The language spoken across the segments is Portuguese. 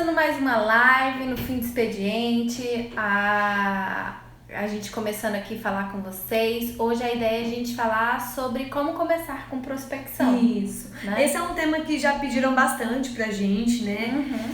começando mais uma live no fim do expediente, a gente começando aqui a falar com vocês. Hoje a ideia é a gente falar sobre como começar com prospecção. Isso. Né? Esse é um tema que já pediram bastante pra gente, né?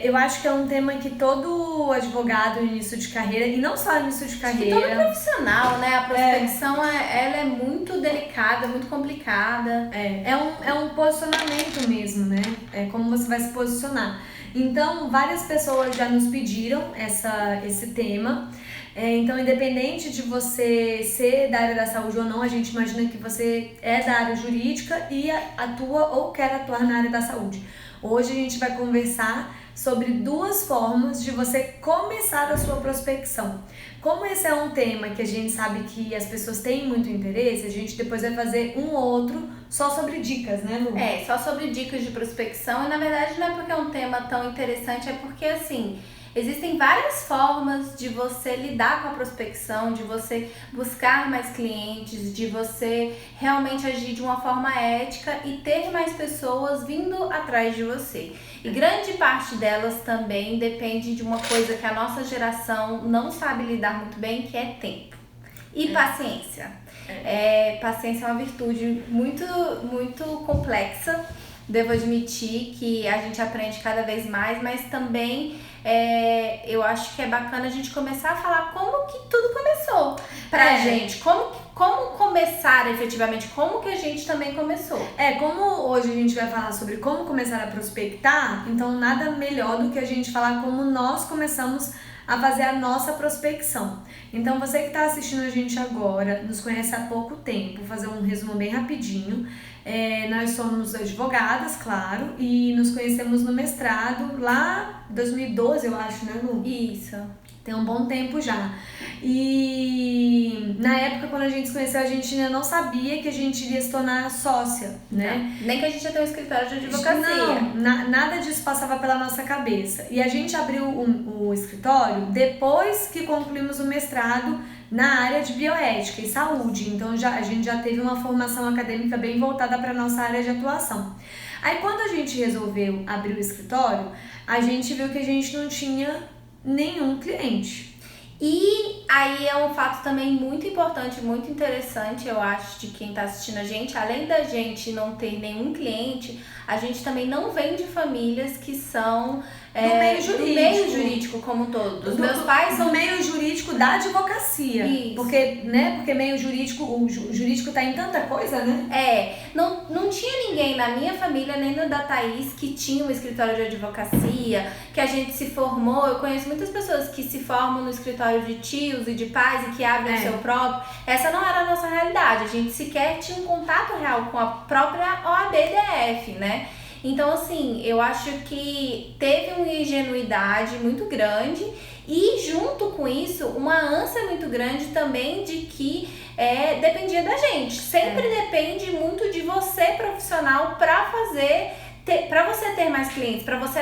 Eu acho que é um tema que todo advogado no início de carreira, e não só no início de carreira... todo profissional, né? A prospecção, ela é muito delicada, muito complicada. É um posicionamento mesmo, né? É como você vai se posicionar. Então, várias pessoas já nos pediram esse tema. Então, independente de você ser da área da saúde ou não, a gente imagina que você é da área jurídica e atua ou quer atuar na área da saúde. Hoje a gente vai conversar sobre duas formas de você começar a sua prospecção. Como esse é um tema que a gente sabe que as pessoas têm muito interesse, a gente depois vai fazer um outro só sobre dicas, né, Lu? Só sobre dicas de prospecção. E na verdade não é porque é um tema tão interessante, é porque assim... existem várias formas de você lidar com a prospecção, de você buscar mais clientes, de você realmente agir de uma forma ética e ter mais pessoas vindo atrás de você. E grande parte delas também depende de uma coisa que a nossa geração não sabe lidar muito bem, que é tempo e paciência. Paciência é uma virtude muito, muito complexa. Devo admitir que a gente aprende cada vez mais, mas também eu acho que é bacana a gente começar a falar como que tudo começou pra gente. Como começar efetivamente, como que a gente também começou. Como hoje a gente vai falar sobre como começar a prospectar, então nada melhor do que a gente falar como nós começamos a fazer a nossa prospecção. Então você que está assistindo a gente agora, nos conhece há pouco tempo, vou fazer um resumo bem rapidinho. Nós somos advogadas, claro, e nos conhecemos no mestrado lá em 2012, eu acho, né, Lu? Isso. Tem um bom tempo já. E na época, quando a gente se conheceu, a gente ainda não sabia que a gente iria se tornar sócia, né? Não. Nem que a gente ia ter um escritório de advocacia. Não, nada disso passava pela nossa cabeça. E a gente abriu o escritório depois que concluímos o mestrado na área de bioética e saúde. Então a gente já teve uma formação acadêmica bem voltada para a nossa área de atuação. Aí quando a gente resolveu abrir o escritório, a gente viu que a gente não tinha nenhum cliente. E aí é um fato também muito importante, muito interessante, eu acho, de quem está assistindo a gente. Além da gente não ter nenhum cliente, a gente também não vem de famílias que são do meio jurídico como um todo. Os meus pais são do meio jurídico da advocacia. Isso. Porque meio jurídico, o jurídico tá em tanta coisa, né? Não tinha ninguém na minha família, nem no da Thaís, que tinha um escritório de advocacia, que a gente se formou. Eu conheço muitas pessoas que se formam no escritório de tios e de pais e que abrem o seu próprio. Essa não era a nossa realidade. A gente sequer tinha um contato real com a própria OAB-DF, né? Então, assim, eu acho que teve uma ingenuidade muito grande e, junto com isso, uma ânsia muito grande também de que dependia da gente. Sempre depende muito de você, profissional, para você ter mais clientes, para você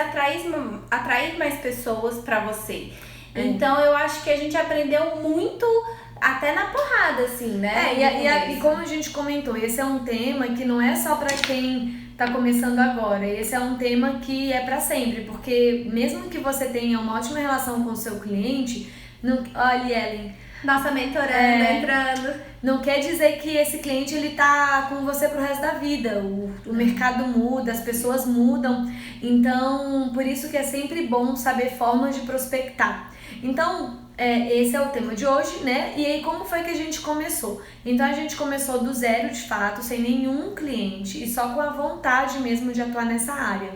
atrair mais pessoas para você. Então, eu acho que a gente aprendeu muito até na porrada, assim, né? E como a gente comentou, esse é um tema que não é só para quem tá começando agora. Esse é um tema que é para sempre, porque mesmo que você tenha uma ótima relação com o seu cliente, olha, Ellen, nossa mentoranda entrando. Não quer dizer que esse cliente ele tá com você pro resto da vida. O mercado muda, as pessoas mudam. Então, por isso que é sempre bom saber formas de prospectar. Então, esse é o tema de hoje, né? E aí, como foi que a gente começou? Então, a gente começou do zero, de fato, sem nenhum cliente e só com a vontade mesmo de atuar nessa área.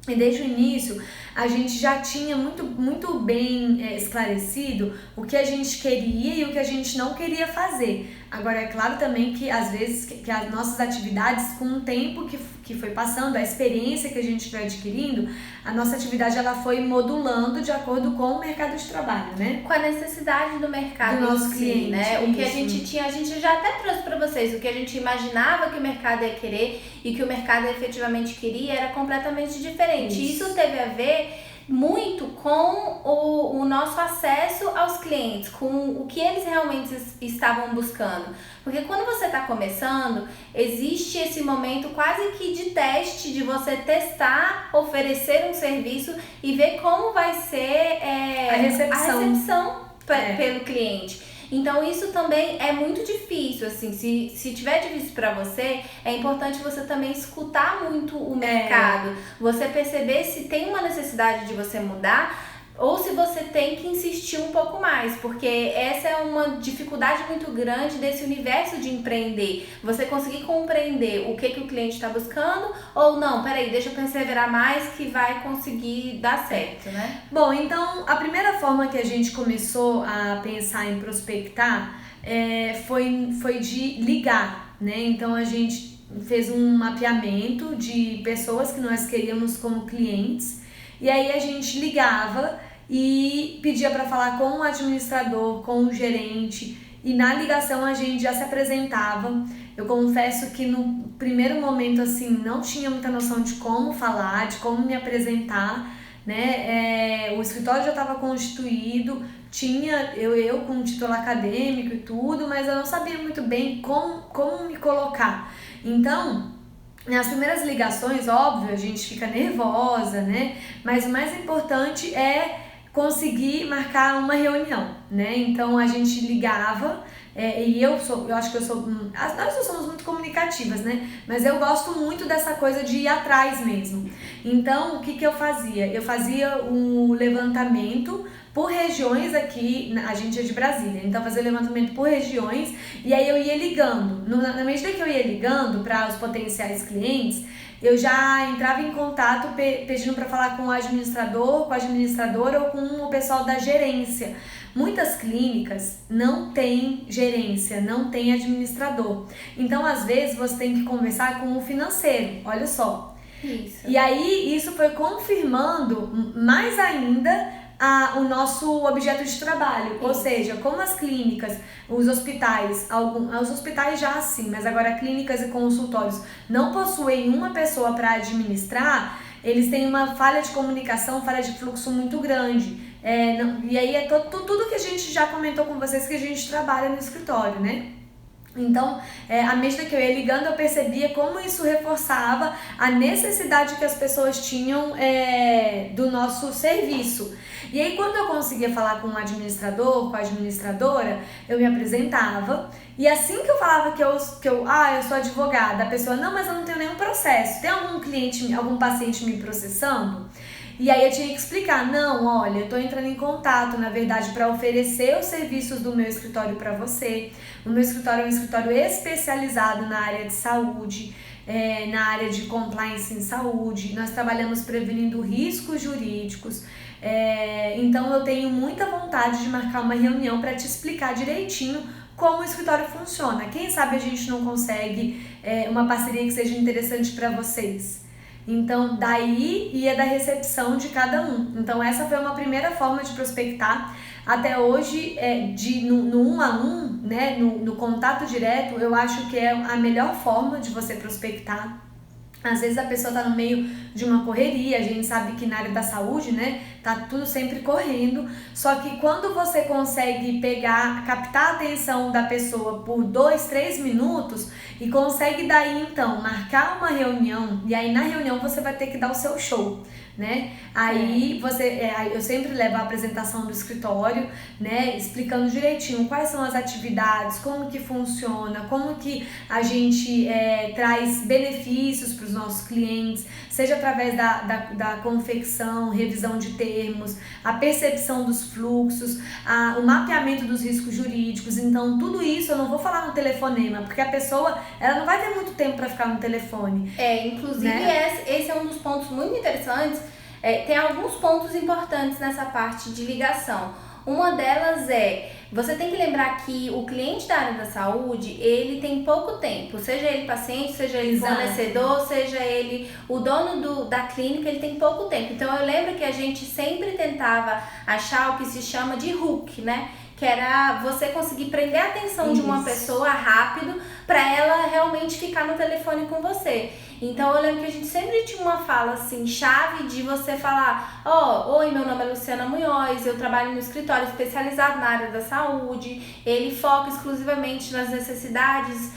E desde o início, a gente já tinha muito bem esclarecido o que a gente queria e o que a gente não queria fazer. Agora, é claro também que, às vezes, que as nossas atividades, com o tempo que foi passando, a experiência que a gente foi adquirindo, a nossa atividade ela foi modulando de acordo com o mercado de trabalho, né? Com a necessidade do mercado do nosso cliente, né? O que a gente tinha, a gente já até trouxe para vocês, o que a gente imaginava que o mercado ia querer e que o mercado efetivamente queria era completamente diferente. Isso teve a ver muito com o nosso acesso aos clientes, com o que eles realmente estavam buscando. Porque quando você está começando, existe esse momento quase que de teste, de você testar, oferecer um serviço e ver como vai ser a recepção pelo cliente. Então isso também é muito difícil, assim, se tiver difícil para você, é importante você também escutar muito o mercado, você perceber se tem uma necessidade de você mudar ou se você tem que insistir um pouco mais, porque essa é uma dificuldade muito grande desse universo de empreender. Você conseguir compreender o que o cliente está buscando ou não, peraí, deixa eu perseverar mais que vai conseguir dar certo, né? Bom, então a primeira forma que a gente começou a pensar em prospectar foi de ligar, né? Então a gente fez um mapeamento de pessoas que nós queríamos como clientes e aí a gente ligava e pedia para falar com o administrador, com o gerente, e na ligação a gente já se apresentava. Eu confesso que no primeiro momento assim não tinha muita noção de como falar, de como me apresentar, né? O escritório já estava constituído, tinha eu com um título acadêmico e tudo, mas eu não sabia muito bem como me colocar. Então, nas primeiras ligações, óbvio, a gente fica nervosa, né? Mas o mais importante é conseguir marcar uma reunião, né? Então a gente ligava, e eu acho que eu sou, nós não somos muito comunicativas, né? Mas eu gosto muito dessa coisa de ir atrás mesmo. Então o que eu fazia? Eu fazia um levantamento por regiões aqui, a gente é de Brasília, então fazia levantamento por regiões e aí eu ia ligando. Na medida que eu ia ligando para os potenciais clientes, eu já entrava em contato pedindo para falar com o administrador, com a administradora ou com o pessoal da gerência. Muitas clínicas não têm gerência, não tem administrador. Então, às vezes, você tem que conversar com o financeiro, olha só. Isso. E aí, isso foi confirmando mais ainda o nosso objeto de trabalho. Ou seja, como as clínicas, os hospitais já assim, mas agora clínicas e consultórios não possuem uma pessoa para administrar, eles têm uma falha de comunicação, falha de fluxo muito grande. E aí é tudo que a gente já comentou com vocês que a gente trabalha no escritório, né? Então, à medida que eu ia ligando, eu percebia como isso reforçava a necessidade que as pessoas tinham do nosso serviço. E aí, quando eu conseguia falar com o administrador, com a administradora, eu me apresentava. E assim que eu falava que eu sou advogada, a pessoa, não, mas eu não tenho nenhum processo. Tem algum cliente, algum paciente me processando? E aí eu tinha que explicar, não, olha, eu tô entrando em contato, na verdade, para oferecer os serviços do meu escritório para você. O meu escritório é um escritório especializado na área de saúde, na área de compliance em saúde. Nós trabalhamos prevenindo riscos jurídicos. Então eu tenho muita vontade de marcar uma reunião para te explicar direitinho como o escritório funciona. Quem sabe a gente não consegue uma parceria que seja interessante para vocês. Então, daí ia da recepção de cada um. Então, essa foi uma primeira forma de prospectar. Até hoje, no 1 a 1, né, no contato direto, eu acho que é a melhor forma de você prospectar. Às vezes a pessoa tá no meio de uma correria, a gente sabe que na área da saúde, né, tá tudo sempre correndo, só que quando você consegue captar a atenção da pessoa por 2, 3 minutos e consegue daí então marcar uma reunião, e aí na reunião você vai ter que dar o seu show, né? Aí eu sempre levo a apresentação do escritório, né, explicando direitinho quais são as atividades, como que funciona, como que a gente traz benefícios para os nossos clientes, seja através da confecção, revisão de termos, a percepção dos fluxos, o mapeamento dos riscos jurídicos. Então tudo isso eu não vou falar no telefonema, porque a pessoa ela não vai ter muito tempo para ficar no telefone. Inclusive, né? Esse é um dos pontos muito interessantes. Tem alguns pontos importantes nessa parte de ligação. Uma delas você tem que lembrar que o cliente da área da saúde, ele tem pouco tempo, seja ele paciente, seja ele fornecedor, seja ele o dono da clínica, ele tem pouco tempo. Então eu lembro que a gente sempre tentava achar o que se chama de hook, né? Que era você conseguir prender a atenção de uma pessoa rápido para ela realmente ficar no telefone com você. Então eu lembro que a gente sempre tinha uma fala assim, chave de você falar, oi, meu nome é Luciana Munhoz, eu trabalho no escritório especializado na área da saúde, ele foca exclusivamente nas necessidades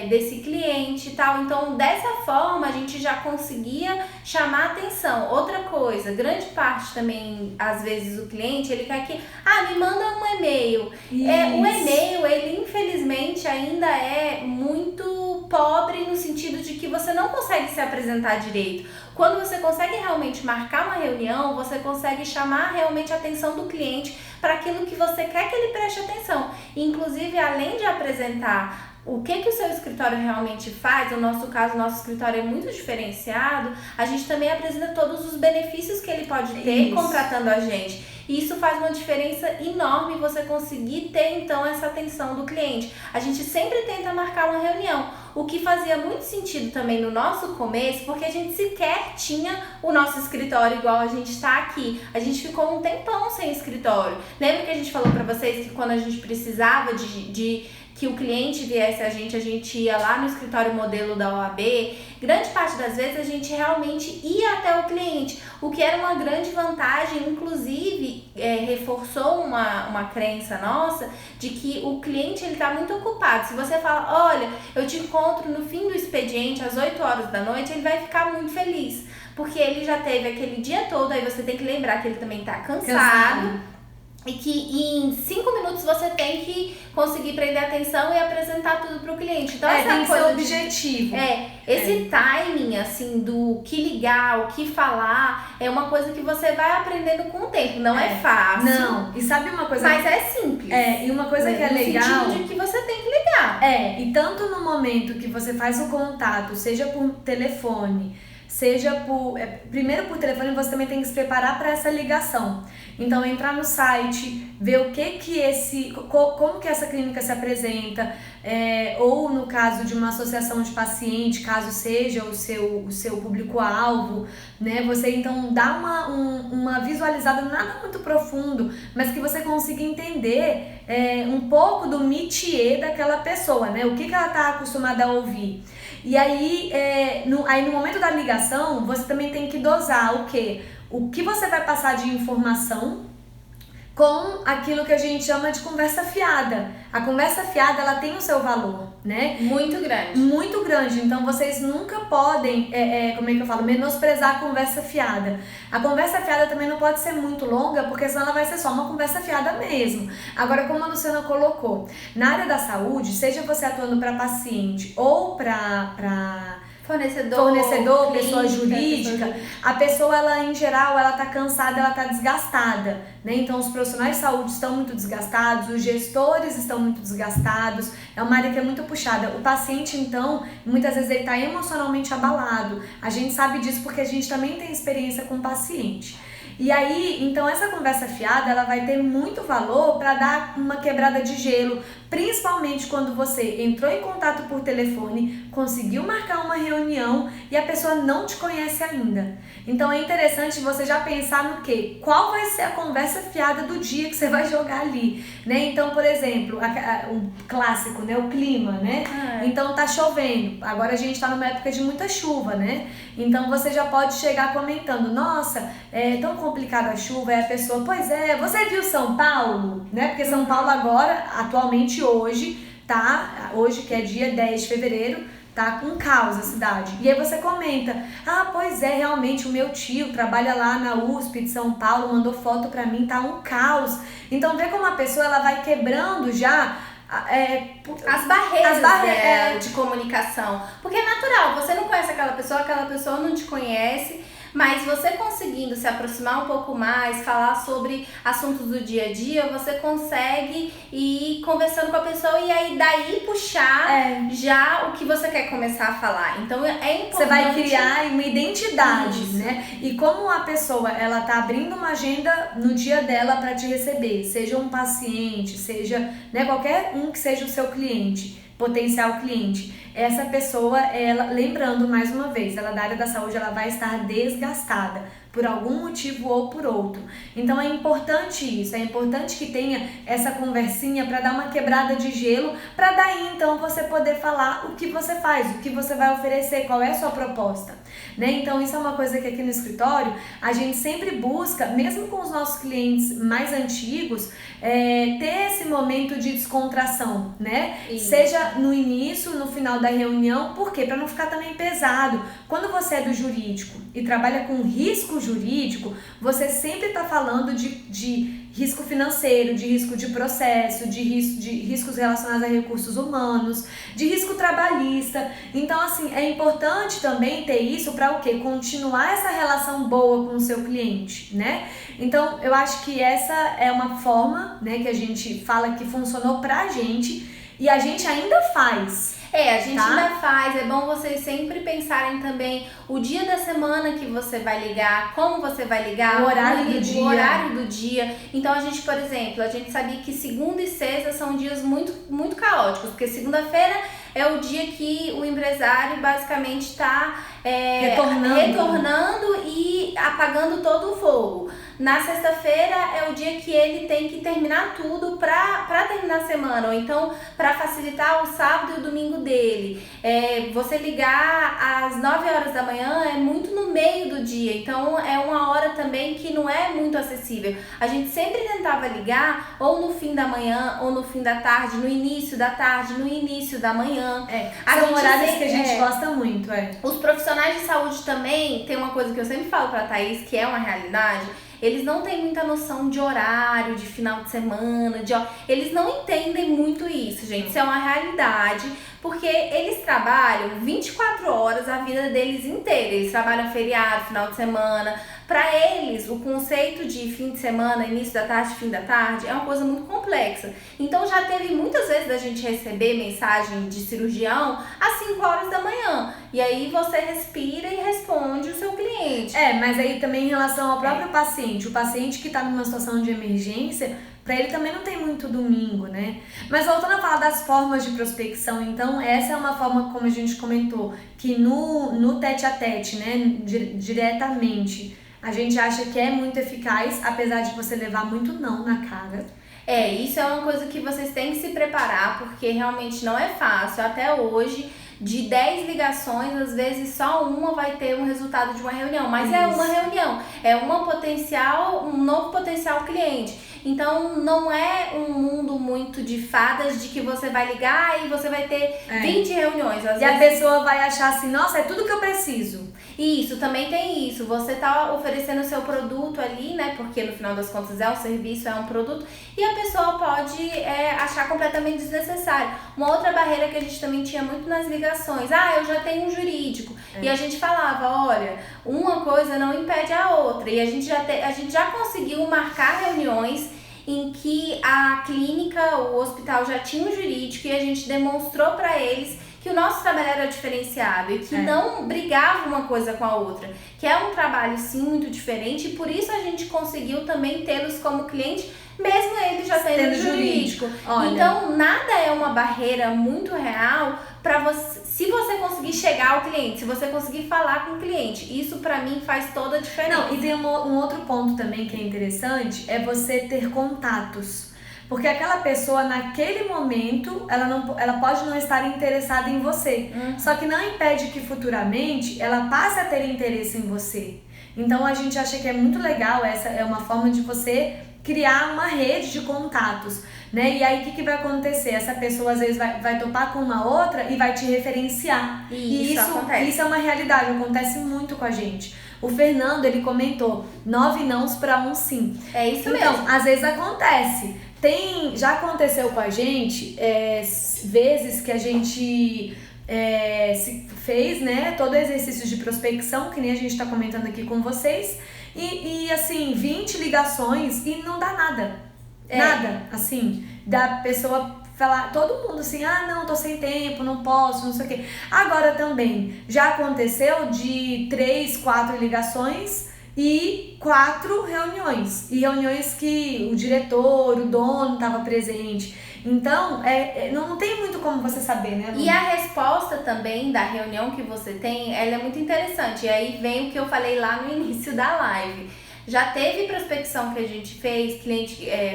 desse cliente e tal. Então dessa forma a gente já conseguia chamar atenção. Outra coisa, grande parte também, às vezes o cliente, ele quer que, me manda um e-mail. O e-mail, ele infelizmente ainda é muito pobre no sentido de que você não consegue se apresentar direito. Quando você consegue realmente marcar uma reunião, você consegue chamar realmente a atenção do cliente para aquilo que você quer que ele preste atenção. Inclusive, além de apresentar o que o seu escritório realmente faz, no nosso caso, nosso escritório é muito diferenciado, a gente também apresenta todos os benefícios que ele pode ter contratando a gente. E isso faz uma diferença enorme você conseguir ter, então, essa atenção do cliente. A gente sempre tenta marcar uma reunião, o que fazia muito sentido também no nosso começo, porque a gente sequer tinha o nosso escritório igual a gente está aqui. A gente ficou um tempão sem escritório. Lembra que a gente falou para vocês que quando a gente precisava de que o cliente viesse a gente ia lá no escritório modelo da OAB, grande parte das vezes a gente realmente ia até o cliente, o que era uma grande vantagem, inclusive reforçou uma crença nossa de que o cliente ele está muito ocupado. Se você fala, olha, eu te encontro no fim do expediente às 8 horas da noite, ele vai ficar muito feliz, porque ele já teve aquele dia todo, aí você tem que lembrar que ele também está cansado. E que em 5 minutos você tem que conseguir prender a atenção e apresentar tudo pro cliente. Então, essa tem que coisa ser objetivo. Esse timing, assim, do que ligar, o que falar, é uma coisa que você vai aprendendo com o tempo. Não é fácil. Não, e sabe uma coisa... Mas é simples. E uma coisa que é legal... No sentido de que você tem que ligar. E tanto no momento que você faz o contato, seja por telefone, seja por... primeiro por telefone, você também tem que se preparar para essa ligação. Então, entrar no site, ver o como que essa clínica se apresenta, ou no caso de uma associação de paciente, caso seja o seu público-alvo, né? Você então dá uma visualizada, nada muito profundo, mas que você consiga entender um pouco do métier daquela pessoa, né? O que ela está acostumada a ouvir. E aí, no momento da ligação, você também tem que dosar o quê? O que você vai passar de informação com aquilo que a gente chama de conversa fiada. A conversa fiada, ela tem o seu valor, né? Muito grande. Muito grande. Então, vocês nunca podem, menosprezar a conversa fiada. A conversa fiada também não pode ser muito longa, porque senão ela vai ser só uma conversa fiada mesmo. Agora, como a Luciana colocou, na área da saúde, seja você atuando para paciente ou para fornecedor, pessoa jurídica, a pessoa, ela em geral, ela tá cansada, ela tá desgastada, né? Então, os profissionais de saúde estão muito desgastados, os gestores estão muito desgastados, é uma área que é muito puxada. O paciente, então, muitas vezes ele tá emocionalmente abalado. A gente sabe disso porque a gente também tem experiência com o paciente. E aí, então, essa conversa fiada, ela vai ter muito valor para dar uma quebrada de gelo, principalmente quando você entrou em contato por telefone, conseguiu marcar uma reunião e a pessoa não te conhece ainda. Então, é interessante você já pensar no quê? Qual vai ser a conversa fiada do dia que você vai jogar ali, né? Então, por exemplo, o clássico, né? O clima, né? Então, tá chovendo. Agora a gente tá numa época de muita chuva, né? Então, você já pode chegar comentando, nossa, é tão complicada a chuva. E a pessoa, pois é, você viu São Paulo? Né? Porque São Paulo agora, atualmente hoje, hoje que é dia 10 de fevereiro, tá com caos a cidade. E aí você comenta, pois é, realmente o meu tio trabalha lá na USP de São Paulo, mandou foto pra mim, tá um caos. Então vê como a pessoa, ela vai quebrando já as barreiras de comunicação. Porque é natural, você não conhece aquela pessoa não te conhece. Mas você conseguindo se aproximar um pouco mais, falar sobre assuntos do dia a dia, você consegue ir conversando com a pessoa e aí daí puxar já o que você quer começar a falar. Então é importante. Você vai criar uma identidade, né? E como a pessoa, ela tá abrindo uma agenda no dia dela para te receber, seja um paciente, seja, né, qualquer um que seja o seu cliente, potencial cliente. Essa pessoa, ela, lembrando mais uma vez, ela da área da saúde, ela vai estar desgastada, por algum motivo ou por outro. Então é importante isso, é importante que tenha essa conversinha para dar uma quebrada de gelo, para daí então você poder falar o que você faz, o que você vai oferecer, qual é a sua proposta, né? Então isso é uma coisa que aqui no escritório a gente sempre busca, mesmo com os nossos clientes mais antigos, ter esse momento de descontração, né? Isso. Seja no início, no final da reunião, por quê? Para não ficar também pesado. Quando você é do jurídico e trabalha com risco jurídico, você sempre está falando de risco financeiro, de risco de processo, de riscos relacionados a recursos humanos, de risco trabalhista. Então, assim, é importante também ter isso para o quê? Continuar essa relação boa com o seu cliente, né? Então, eu acho que essa é uma forma, né, que a gente fala que funcionou pra gente e a gente ainda faz. A gente ainda faz, é bom vocês sempre pensarem também o dia da semana que você vai ligar, como você vai ligar, o horário do dia. Então a gente, por exemplo, a gente sabia que segunda e sexta são dias muito, muito caóticos, porque segunda-feira é o dia que o empresário basicamente está retornando e apagando todo o fogo. Na sexta-feira é o dia que ele tem que terminar tudo para terminar a semana, ou então para facilitar o sábado e o domingo dele. Você ligar às 9 horas da manhã é muito no meio do dia, então é uma hora também que não é muito acessível. A gente sempre tentava ligar ou no fim da manhã, ou no fim da tarde, no início da tarde, no início da manhã. São horários que a gente gosta muito. Os profissionais de saúde também, tem uma coisa que eu sempre falo pra Thaís, que é uma realidade. Eles não têm muita noção de horário, de final de semana, eles não entendem muito isso, gente. Isso é uma realidade, porque eles trabalham 24 horas a vida deles inteira. Eles trabalham feriado, final de semana. Para eles, o conceito de fim de semana, início da tarde, fim da tarde, é uma coisa muito complexa. Então já teve muitas vezes da gente receber mensagem de cirurgião às 5 horas da manhã. E aí você respira e responde o seu cliente. Mas aí também em relação ao próprio paciente, o paciente que está numa situação de emergência, para ele também não tem muito domingo, né? Mas voltando a falar das formas de prospecção, então essa é uma forma, como a gente comentou, que no tete-a-tete, né, diretamente, a gente acha que é muito eficaz, apesar de você levar muito não na cara. Isso é uma coisa que vocês têm que se preparar, porque realmente não é fácil. Até hoje, de 10 ligações, às vezes só uma vai ter um resultado de uma reunião. Mas é uma reunião, é um novo potencial cliente. Então não é um mundo muito de fadas de que você vai ligar e você vai ter 20 reuniões. Às vezes... a pessoa vai achar assim, nossa, é tudo que eu preciso. Isso, também tem isso. Você tá oferecendo o seu produto ali, né? Porque no final das contas é um serviço, é um produto. E a pessoa pode achar completamente desnecessário. Uma outra barreira que a gente também tinha muito nas ligações. Eu já tenho um jurídico. E a gente falava, olha, uma coisa não impede a outra. E a gente já conseguiu marcar reuniões em que a clínica, o hospital já tinha um jurídico e a gente demonstrou para eles que o nosso trabalho era diferenciado e que não brigava uma coisa com a outra, que é um trabalho sim muito diferente e por isso a gente conseguiu também tê-los como cliente, mesmo eles já tendo jurídico. Olha, então nada é uma barreira muito real para você, se você conseguir chegar ao cliente, se você conseguir falar com o cliente, isso para mim faz toda a diferença. Não, e tem um outro ponto também que é interessante, é você ter contatos. Porque aquela pessoa, naquele momento, ela pode não estar interessada em você. Só que não impede que futuramente ela passe a ter interesse em você. Então a gente acha que é muito legal, essa é uma forma de você criar uma rede de contatos, né? E aí o que vai acontecer? Essa pessoa às vezes vai topar com uma outra e vai te referenciar. E isso é uma realidade, acontece muito com a gente. O Fernando, ele comentou 9 nãos para um sim. É isso mesmo. Então, às vezes acontece. Já aconteceu com a gente vezes que a gente fez, né, todo o exercício de prospecção, que nem a gente está comentando aqui com vocês, e assim, 20 ligações e não dá nada. Nada, assim, da pessoa falar, todo mundo assim, não, tô sem tempo, não posso, não sei o quê. Agora também, já aconteceu de 3, 4 ligações e 4 reuniões. E reuniões que o diretor, o dono estava presente. Então, não tem muito como você saber, né, Lu? E a resposta também da reunião que você tem, ela é muito interessante. E aí vem o que eu falei lá no início da live. Já teve prospecção que a gente fez,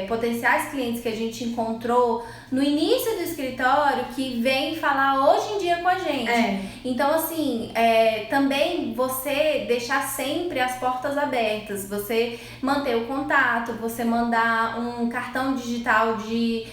potenciais clientes que a gente encontrou no início do escritório que vem falar hoje em dia com a gente. Então, assim, também você deixar sempre as portas abertas, você manter o contato, você mandar um cartão digital de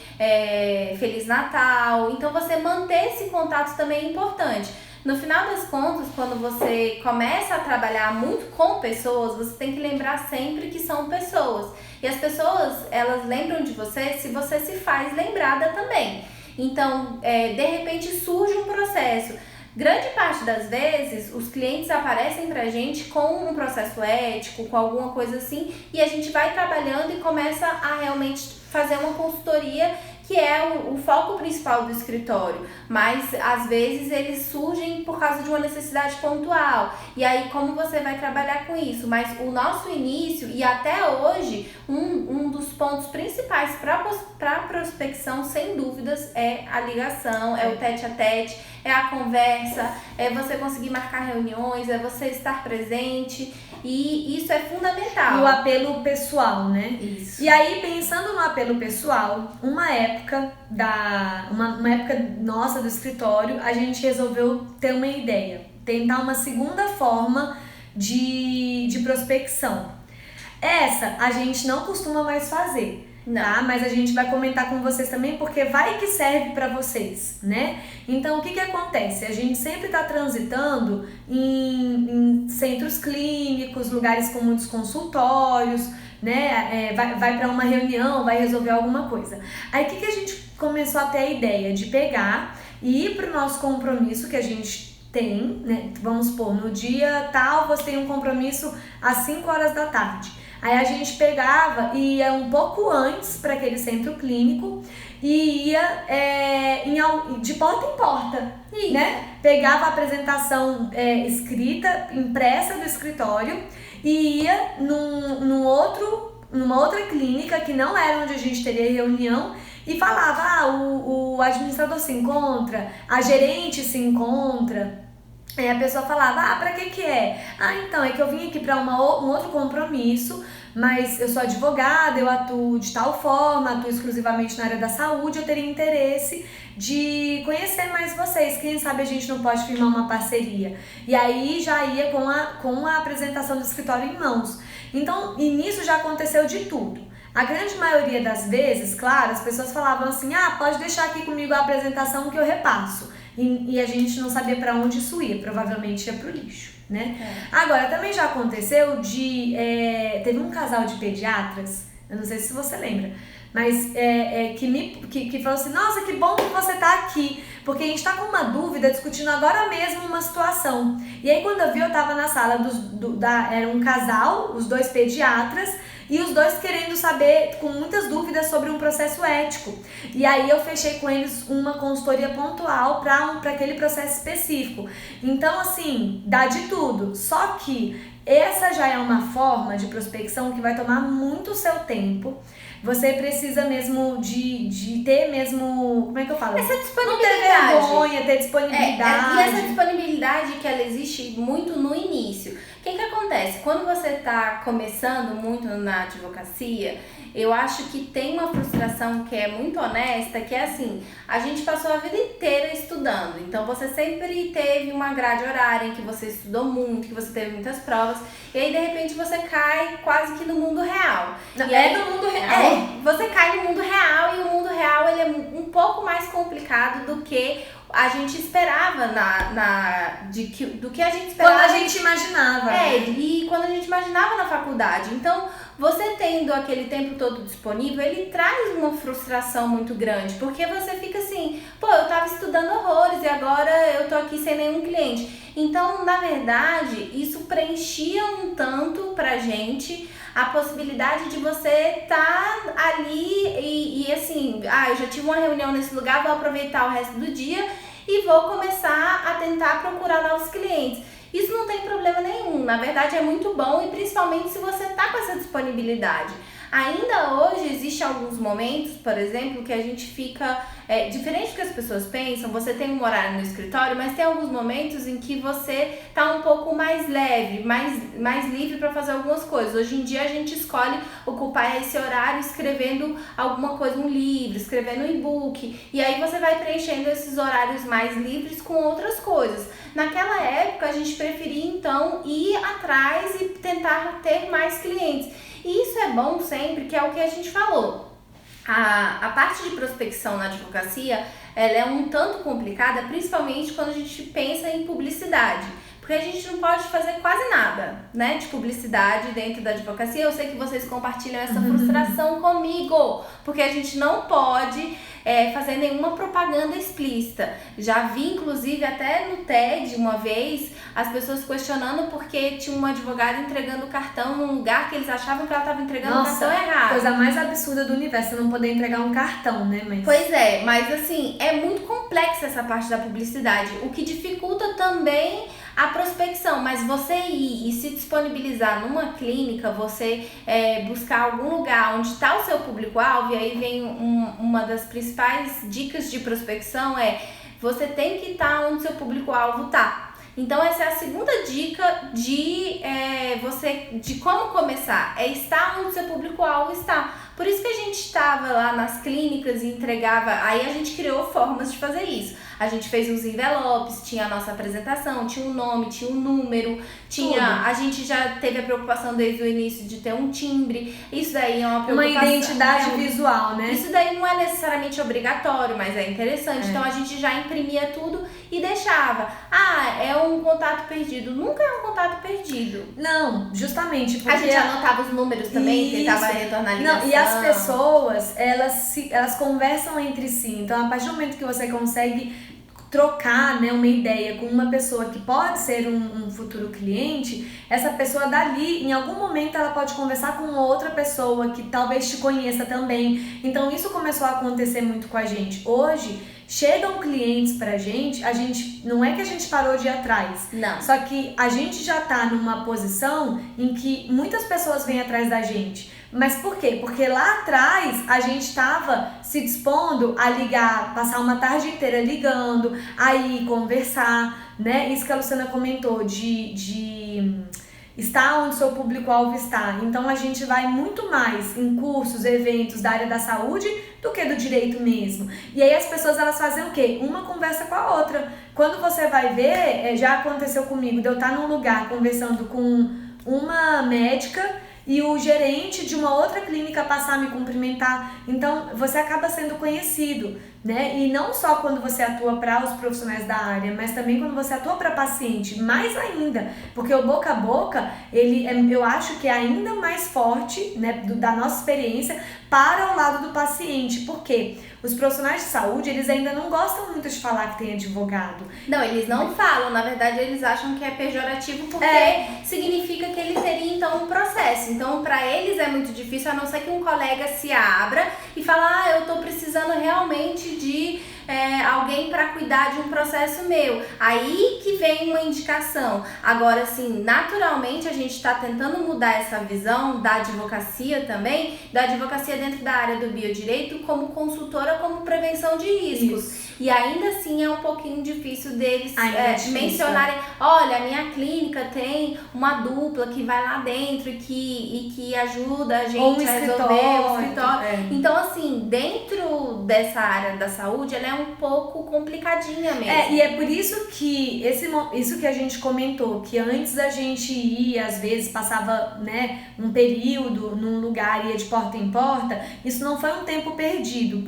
Feliz Natal. Então, você manter esse contato também é importante. No final das contas, quando você começa a trabalhar muito com pessoas, você tem que lembrar sempre que são pessoas. E as pessoas, elas lembram de você se você se faz lembrada também. Então, de repente surge um processo. Grande parte das vezes, os clientes aparecem pra gente com um processo ético, com alguma coisa assim, e a gente vai trabalhando e começa a realmente fazer uma consultoria, que é o foco principal do escritório, mas às vezes eles surgem por causa de uma necessidade pontual, e aí como você vai trabalhar com isso? Mas o nosso início, e até hoje, um dos pontos principais para prospecção, sem dúvidas, é a ligação, é o tete-a-tete, é a conversa, é você conseguir marcar reuniões, é você estar presente, e isso é fundamental. E o apelo pessoal, né? Isso. E aí, pensando no apelo pessoal, uma época nossa do escritório, a gente resolveu ter uma ideia, tentar uma segunda forma de prospecção. Essa a gente não costuma mais fazer. Não. Tá? Mas a gente vai comentar com vocês também, porque vai que serve para vocês, né? Então, o que acontece? A gente sempre tá transitando em centros clínicos, lugares com muitos consultórios, né? Vai para uma reunião, vai resolver alguma coisa. Aí, o que a gente começou a ter a ideia de pegar e ir pro nosso compromisso que a gente tem, né? Vamos supor, no dia tal, você tem um compromisso às 5 horas da tarde. Aí a gente pegava e ia um pouco antes para aquele centro clínico e ia de porta em porta, né? Pegava a apresentação escrita, impressa do escritório e ia numa outra clínica que não era onde a gente teria reunião e falava, o administrador se encontra, a gerente se encontra. Aí a pessoa falava, pra que é? Então, é que eu vim aqui para um outro compromisso, mas eu sou advogada, eu atuo de tal forma, atuo exclusivamente na área da saúde, eu teria interesse de conhecer mais vocês, quem sabe a gente não pode firmar uma parceria. E aí já ia com a apresentação do escritório em mãos. Então, e nisso já aconteceu de tudo. A grande maioria das vezes, claro, as pessoas falavam assim, pode deixar aqui comigo a apresentação que eu repasso. E a gente não sabia para onde isso ia, provavelmente ia pro lixo, né? Agora, também já aconteceu teve um casal de pediatras, eu não sei se você lembra, mas que falou assim, nossa, que bom que você tá aqui, porque a gente tá com uma dúvida, discutindo agora mesmo uma situação. E aí, quando eu vi, eu tava na sala era um casal, os 2 pediatras, e os 2 querendo saber, com muitas dúvidas, sobre um processo ético. E aí eu fechei com eles uma consultoria pontual para aquele processo específico. Então, assim, dá de tudo. Só que essa já é uma forma de prospecção que vai tomar muito o seu tempo. Você precisa mesmo de ter mesmo, como é que eu falo? Essa disponibilidade. Não ter vergonha, ter disponibilidade. E essa disponibilidade que ela existe muito no início. O que acontece? Quando você está começando muito na advocacia, eu acho que tem uma frustração que é muito honesta, que é assim, a gente passou a vida inteira estudando, então você sempre teve uma grade horária em que você estudou muito, que você teve muitas provas, e aí de repente você cai quase que no mundo real. E aí, no mundo real. Você cai no mundo real, e o mundo real ele é um pouco mais complicado do que a gente esperava do que a gente esperava. Quando a gente imaginava. E quando a gente imaginava na faculdade. Então, você tendo aquele tempo todo disponível, ele traz uma frustração muito grande, porque você fica assim, eu tava estudando horrores e agora eu tô aqui sem nenhum cliente. Então, na verdade, isso preenchia um tanto pra gente a possibilidade de você estar ali e assim, eu já tive uma reunião nesse lugar, vou aproveitar o resto do dia e vou começar a tentar procurar novos clientes. Isso não tem problema nenhum, na verdade é muito bom e principalmente se você tá com essa disponibilidade. Ainda hoje existe alguns momentos, por exemplo, que a gente fica, diferente do que as pessoas pensam, você tem um horário no escritório, mas tem alguns momentos em que você tá um pouco mais leve, mais livre para fazer algumas coisas. Hoje em dia a gente escolhe ocupar esse horário escrevendo alguma coisa, um livro, escrevendo um e-book, e aí você vai preenchendo esses horários mais livres com outras coisas. Naquela época a gente preferia então ir atrás e tentar ter mais clientes. E isso é bom sempre, que é o que a gente falou. A parte de prospecção na advocacia, ela é um tanto complicada, principalmente quando a gente pensa em publicidade. Porque a gente não pode fazer quase nada, né, de publicidade dentro da advocacia. Eu sei que vocês compartilham essa frustração comigo, porque a gente não pode fazer nenhuma propaganda explícita. Já vi, inclusive, até no TED uma vez, as pessoas questionando porque tinha uma advogada entregando o cartão num lugar que eles achavam que ela estava entregando o cartão errado. Coisa mais absurda do universo, você não poder entregar um cartão, né? Pois é, mas assim, é muito complexa essa parte da publicidade, o que dificulta também a prospecção, mas você ir e se disponibilizar numa clínica, você buscar algum lugar onde está o seu público-alvo, e aí vem uma das principais dicas de prospecção você tem que estar onde seu público-alvo está. Então essa é a segunda dica de como começar, estar onde seu público-alvo está. Por isso que a gente estava lá nas clínicas e entregava, aí a gente criou formas de fazer isso. A gente fez uns envelopes, tinha a nossa apresentação, tinha um nome, tinha um número, a gente já teve a preocupação desde o início de ter um timbre. Isso daí é uma preocupação. Uma identidade visual, né? Isso daí não é necessariamente obrigatório, mas é interessante. Então a gente já imprimia tudo e deixava. É um contato perdido. Nunca é um contato perdido. Não, justamente porque... A gente anotava os números também, tentava retornar a ligação. Não, e as pessoas, elas conversam entre si. Então, a partir do momento que você consegue trocar, né, uma ideia com uma pessoa que pode ser um futuro cliente, essa pessoa dali, em algum momento ela pode conversar com outra pessoa que talvez te conheça também. Então isso começou a acontecer muito com a gente. Hoje, chegam clientes pra gente, não é que a gente parou de ir atrás. Não. Só que a gente já tá numa posição em que muitas pessoas vêm atrás da gente. Mas por quê? Porque lá atrás a gente estava se dispondo a ligar, passar uma tarde inteira ligando, aí conversar, né? Isso que a Luciana comentou de estar onde seu público-alvo está. Então a gente vai muito mais em cursos, eventos da área da saúde do que do direito mesmo. E aí as pessoas elas fazem o quê? Uma conversa com a outra. Quando você vai ver, já aconteceu comigo, de eu estar num lugar conversando com uma médica e o gerente de uma outra clínica passar a me cumprimentar. Então, você acaba sendo conhecido, né? E não só quando você atua para os profissionais da área, mas também quando você atua para paciente, mais ainda. Porque o boca a boca, eu acho que é ainda mais forte, né, da nossa experiência para o lado do paciente. Por quê? Os profissionais de saúde, eles ainda não gostam muito de falar que tem advogado. Não, eles não falam. Na verdade, eles acham que é pejorativo porque significa que ele teria, então, um processo. Então, para eles é muito difícil, a não ser que um colega se abra e fala, eu tô precisando realmente de alguém para cuidar de um processo meu. Aí que vem uma indicação. Agora, assim, naturalmente a gente está tentando mudar essa visão da advocacia também, da advocacia dentro da área do biodireito como consultora, como prevenção de riscos. Isso. E ainda assim é um pouquinho difícil deles mencionarem, olha, a minha clínica tem uma dupla que vai lá dentro e que ajuda a gente a resolver o escritório. Então, assim, dentro dessa área da saúde, ela é um pouco complicadinha mesmo. E é por isso que isso que a gente comentou, que antes a gente ia, às vezes, passava, né, um período num lugar, ia de porta em porta, isso não foi um tempo perdido,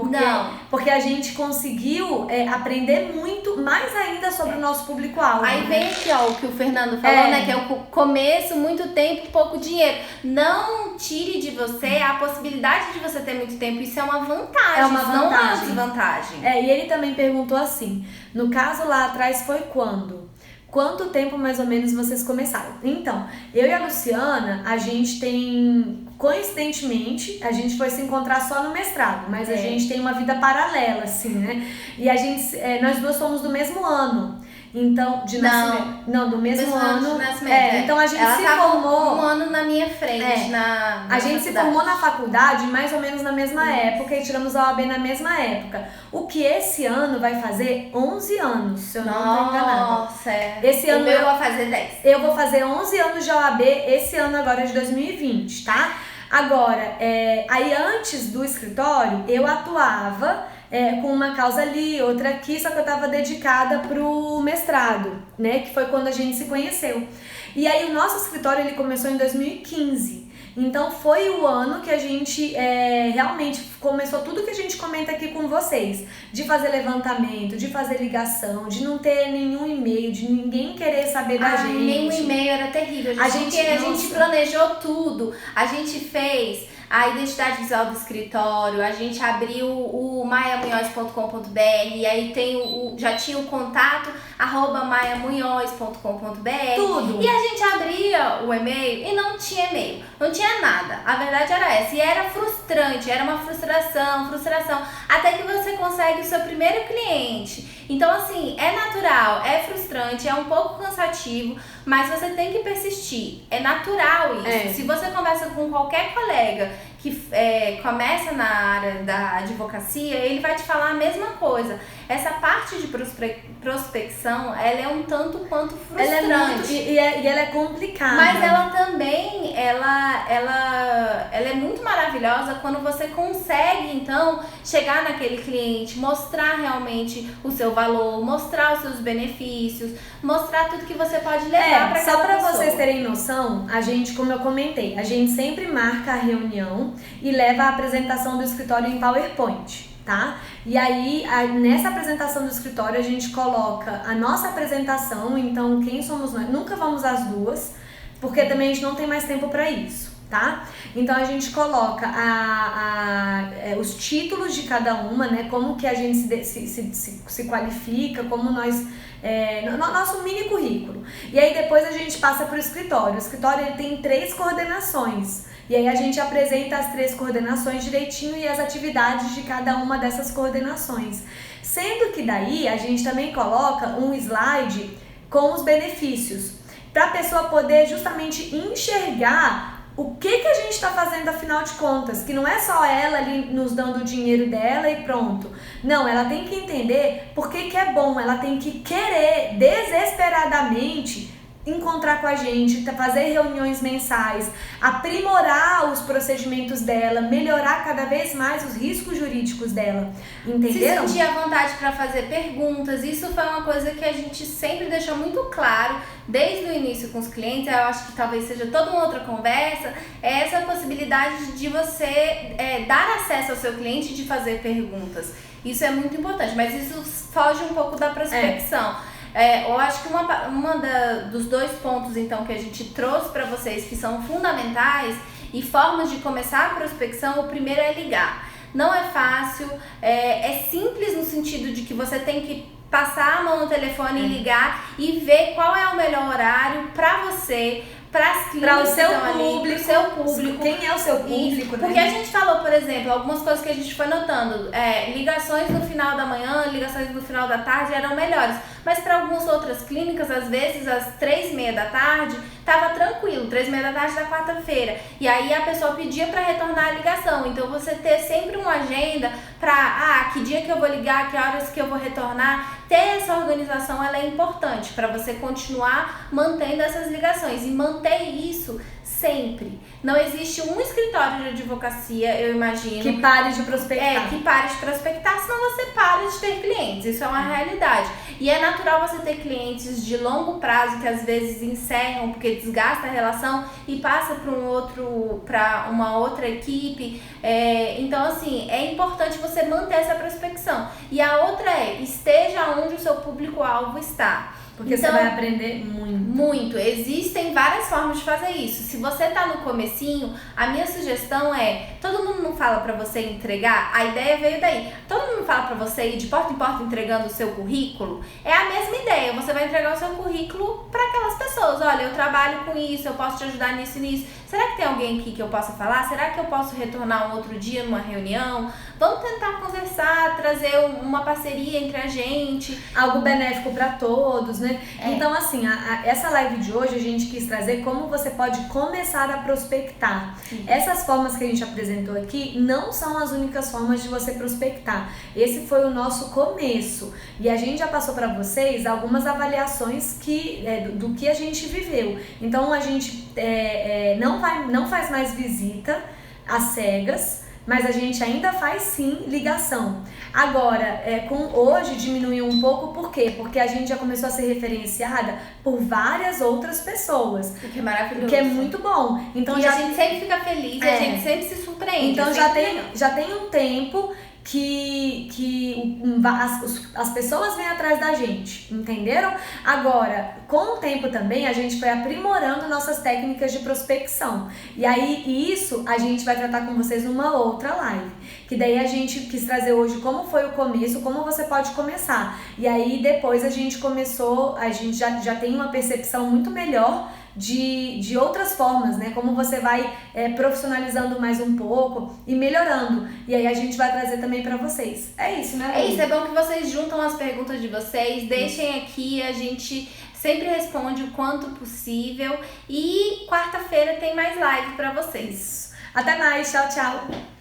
porque a gente conseguiu aprender muito, mais ainda sobre o nosso público-alvo. Aí vem aqui, ó, o que o Fernando falou, né, que é o começo, muito tempo, pouco dinheiro. Não tire de você a possibilidade de você ter muito tempo, isso é uma vantagem, não é uma desvantagem. E ele também perguntou assim, no caso lá atrás foi quando? Quanto tempo mais ou menos vocês começaram? Então, eu e a Luciana, a gente tem, coincidentemente, a gente foi se encontrar só no mestrado, mas a gente tem uma vida paralela, assim, né? E nós duas somos do mesmo ano. Então, de nascimento. Não, do mesmo ano. De nascimento, então a gente ela se tava formou. um ano na minha frente, na A gente se formou na faculdade mais ou menos na mesma época e tiramos a OAB na mesma época. O que esse ano vai fazer 11 anos, se eu não estou enganada. Nossa, Esse ano eu vou fazer 10. Eu vou fazer 11 anos de OAB esse ano agora de 2020, tá? Agora, aí antes do escritório, eu atuava com uma causa ali, outra aqui, só que eu tava dedicada pro mestrado, né? Que foi quando a gente se conheceu. E aí o nosso escritório, ele começou em 2015. Então foi o ano que a gente realmente começou tudo que a gente comenta aqui com vocês. De fazer levantamento, de fazer ligação, de não ter nenhum e-mail, de ninguém querer saber da gente. Nenhum e-mail era terrível. A gente planejou tudo. A gente fez a identidade visual do escritório, a gente abriu o maiamunhoz.com.br, e aí já tinha o contato @maiamunhoz.com.br. Tudo. E a gente abria o e-mail e não tinha e-mail, não tinha nada. A verdade era essa. E era frustrante, era uma frustração, até que você consegue o seu primeiro cliente. Então, assim, é natural, é frustrante, é um pouco cansativo, mas você tem que persistir. É natural isso. Se você conversa com qualquer colega que começa na área da advocacia, ele vai te falar a mesma coisa. Essa parte de prospecção, ela é um tanto quanto frustrante. Ela é complicada. Mas ela também, ela é muito maravilhosa quando você consegue, então, chegar naquele cliente, mostrar realmente o seu valor, mostrar os seus benefícios, mostrar tudo que você pode levar para aquela pessoa. Só para vocês terem noção, a gente, como eu comentei, a gente sempre marca a reunião e leva a apresentação do escritório em PowerPoint, tá? E aí, nessa apresentação do escritório, a gente coloca a nossa apresentação, então quem somos nós? Nunca vamos às duas, porque também a gente não tem mais tempo para isso, tá? Então a gente coloca os títulos de cada uma, né? Como que a gente se qualifica, como nós... nosso mini currículo. E aí depois a gente passa para o escritório. O escritório ele tem 3 coordenações. E aí a gente apresenta as 3 coordenações direitinho e as atividades de cada uma dessas coordenações. Sendo que daí a gente também coloca um slide com os benefícios, para a pessoa poder justamente enxergar o que a gente está fazendo afinal de contas, que não é só ela ali nos dando o dinheiro dela e pronto. Não, ela tem que entender por que é bom, ela tem que querer desesperadamente encontrar com a gente, fazer reuniões mensais, aprimorar os procedimentos dela, melhorar cada vez mais os riscos jurídicos dela, entenderam? Se sentir à vontade para fazer perguntas, isso foi uma coisa que a gente sempre deixou muito claro desde o início com os clientes. Eu acho que talvez seja toda uma outra conversa, é essa possibilidade de você dar acesso ao seu cliente de fazer perguntas. Isso é muito importante, mas isso foge um pouco da prospecção. Eu acho que dos 2 pontos então que a gente trouxe para vocês que são fundamentais e formas de começar a prospecção, o primeiro é ligar. Não é fácil, é simples no sentido de que você tem que passar a mão no telefone e ligar e ver qual é o melhor horário para você, para as clínicas, para o seu público, quem é o seu público, porque a gente falou, por exemplo, algumas coisas que a gente foi notando, ligações no final da manhã, ligações no final da tarde eram melhores, mas para algumas outras clínicas, às vezes às 3h30 da tarde, tava tranquilo, 3h30 da tarde da quarta-feira, e aí a pessoa pedia para retornar a ligação. Então você ter sempre uma agenda para, que dia que eu vou ligar, que horas que eu vou retornar, ter essa organização, ela é importante para você continuar mantendo essas ligações e manter isso sempre. Não existe um escritório de advocacia, eu imagino, que pare de prospectar. Que pare de prospectar, senão você para de ter clientes. Isso é uma realidade. E é natural você ter clientes de longo prazo que às vezes encerram porque desgasta a relação e passa para uma outra equipe. Então, assim, é importante você manter essa prospecção. E a outra esteja onde o seu público-alvo está. Porque então, você vai aprender muito. Existem várias formas de fazer isso. Se você tá no comecinho, a minha sugestão todo mundo não fala pra você entregar, a ideia veio daí. Todo mundo fala pra você ir de porta em porta entregando o seu currículo. É a mesma ideia, você vai entregar o seu currículo pra aquelas pessoas. Olha, eu trabalho com isso, eu posso te ajudar nisso e nisso. Será que tem alguém aqui que eu possa falar? Será que eu posso retornar um outro dia numa reunião? Vamos tentar conversar, trazer uma parceria entre a gente. Algo benéfico para todos, né? Então, assim, essa live de hoje a gente quis trazer como você pode começar a prospectar. Essas formas que a gente apresentou aqui não são as únicas formas de você prospectar. Esse foi o nosso começo. E a gente já passou para vocês algumas avaliações do que a gente viveu. Então, a gente não faz mais visita às cegas, mas a gente ainda faz sim ligação. Agora, hoje diminuiu um pouco, por quê? Porque a gente já começou a ser referenciada por várias outras pessoas. O que é maravilhoso. O que é muito bom. Então, e a gente sempre fica feliz, a gente sempre se surpreende. Então já tem um tempo que as pessoas vêm atrás da gente, entenderam? Agora, com o tempo também, a gente foi aprimorando nossas técnicas de prospecção. E aí, isso a gente vai tratar com vocês numa outra live. Que daí a gente quis trazer hoje como foi o começo, como você pode começar. E aí, depois a gente já tem uma percepção muito melhor de outras formas, né? Como você vai profissionalizando mais um pouco e melhorando. E aí a gente vai trazer também pra vocês. É isso, né? É isso, é bom que vocês juntam as perguntas de vocês, deixem aqui, a gente sempre responde o quanto possível. E quarta-feira tem mais live pra vocês. Até mais, tchau, tchau!